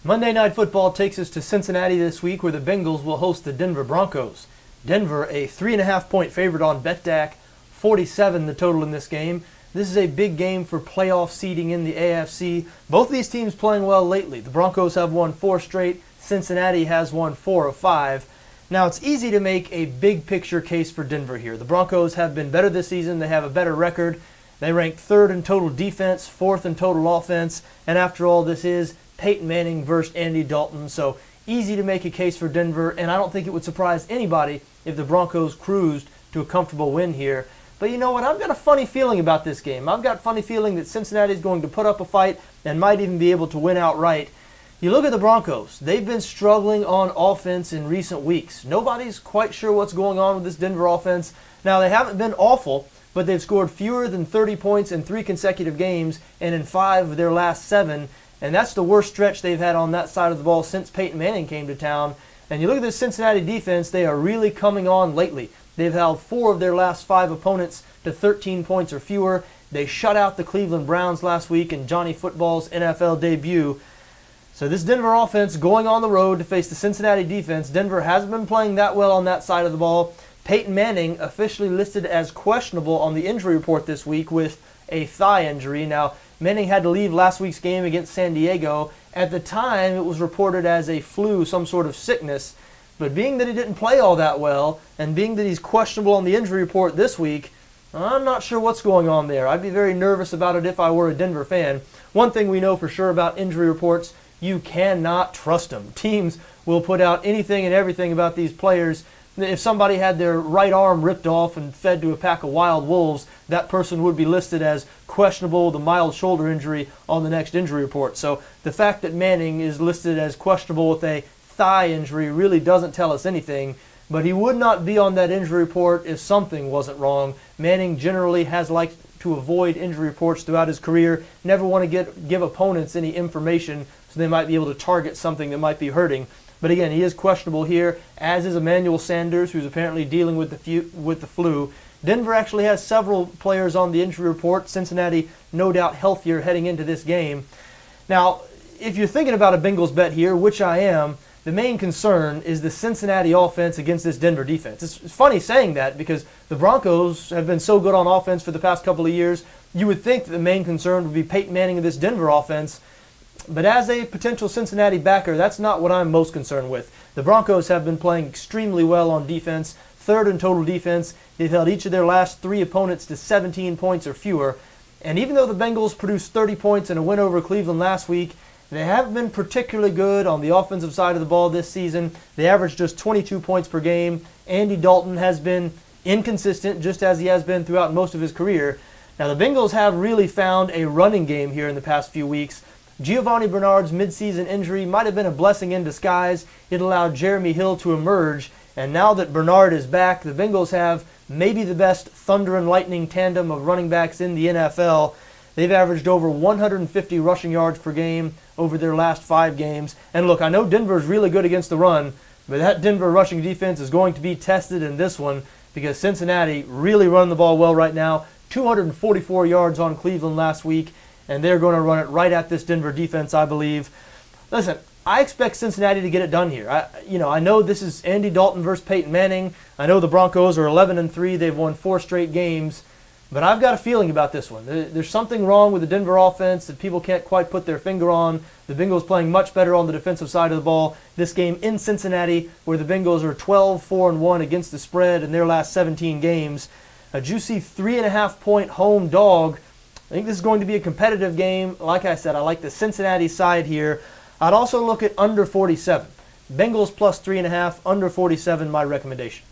Monday Night Football takes us to Cincinnati this week, where the Bengals will host the Denver Broncos. Denver, a 3.5-point favorite on BETDAQ, 47 the total in this game. This is a big game for playoff seeding in the AFC. Both of these teams playing well lately. The Broncos have won 4 straight. Cincinnati has won 4 of 5. Now, it's easy to make a big picture case for Denver here. The Broncos have been better this season. They have a better record. They rank 3rd in total defense, 4th in total offense. And after all, this is Peyton Manning versus Andy Dalton. So easy to make a case for Denver. And I don't think it would surprise anybody if the Broncos cruised to a comfortable win here. But you know what? I've got a funny feeling about this game. I've got a funny feeling that Cincinnati is going to put up a fight and might even be able to win outright. You look at the Broncos. They've been struggling on offense in recent weeks. Nobody's quite sure what's going on with this Denver offense. Now, they haven't been awful, but they've scored fewer than 30 points in 3 consecutive games and in 5 of their last 7. And that's the worst stretch they've had on that side of the ball since Peyton Manning came to town. And you look at this Cincinnati defense, they are really coming on lately. They've held 4 of their last 5 opponents to 13 points or fewer. They shut out the Cleveland Browns last week in Johnny Football's NFL debut. So this Denver offense going on the road to face the Cincinnati defense. Denver hasn't been playing that well on that side of the ball. Peyton Manning officially listed as questionable on the injury report this week with a thigh injury. Now, Manning had to leave last week's game against San Diego. At the time, it was reported as a flu, some sort of sickness. But being that he didn't play all that well, and being that he's questionable on the injury report this week, I'm not sure what's going on there. I'd be very nervous about it if I were a Denver fan. One thing we know for sure about injury reports, you cannot trust them. Teams will put out anything and everything about these players. If somebody had their right arm ripped off and fed to a pack of wild wolves, that person would be listed as questionable with a mild shoulder injury on the next injury report. So the fact that Manning is listed as questionable with a thigh injury really doesn't tell us anything. But he would not be on that injury report if something wasn't wrong. Manning generally has liked to avoid injury reports throughout his career, never want to give opponents any information so they might be able to target something that might be hurting. But again, he is questionable here, as is Emmanuel Sanders, who's apparently dealing with the flu. Denver actually has several players on the injury report. Cincinnati, no doubt, healthier heading into this game. Now, if you're thinking about a Bengals bet here, which I am, the main concern is the Cincinnati offense against this Denver defense. It's funny saying that because the Broncos have been so good on offense for the past couple of years. You would think that the main concern would be Peyton Manning and this Denver offense. But as a potential Cincinnati backer, that's not what I'm most concerned with. The Broncos have been playing extremely well on defense, 3rd in total defense. They've held each of their last 3 opponents to 17 points or fewer. And even though the Bengals produced 30 points in a win over Cleveland last week, they haven't been particularly good on the offensive side of the ball this season. They averaged just 22 points per game. Andy Dalton has been inconsistent, just as he has been throughout most of his career. Now, the Bengals have really found a running game here in the past few weeks. Giovanni Bernard's midseason injury might have been a blessing in disguise. It allowed Jeremy Hill to emerge. And now that Bernard is back, the Bengals have maybe the best thunder and lightning tandem of running backs in the NFL. They've averaged over 150 rushing yards per game over their last 5 games. And look, I know Denver is really good against the run, but that Denver rushing defense is going to be tested in this one because Cincinnati really run the ball well right now. 244 yards on Cleveland last week, and they're going to run it right at this Denver defense, I believe. Listen, I expect Cincinnati to get it done here. I know this is Andy Dalton versus Peyton Manning. I know the Broncos are 11-3. They've won 4 straight games. But I've got a feeling about this one. There's something wrong with the Denver offense that people can't quite put their finger on. The Bengals playing much better on the defensive side of the ball. This game in Cincinnati, where the Bengals are 12-4-1 against the spread in their last 17 games. A juicy 3.5-point home dog. I think this is going to be a competitive game. Like I said, I like the Cincinnati side here. I'd also look at under 47. Bengals plus 3.5, under 47, my recommendation.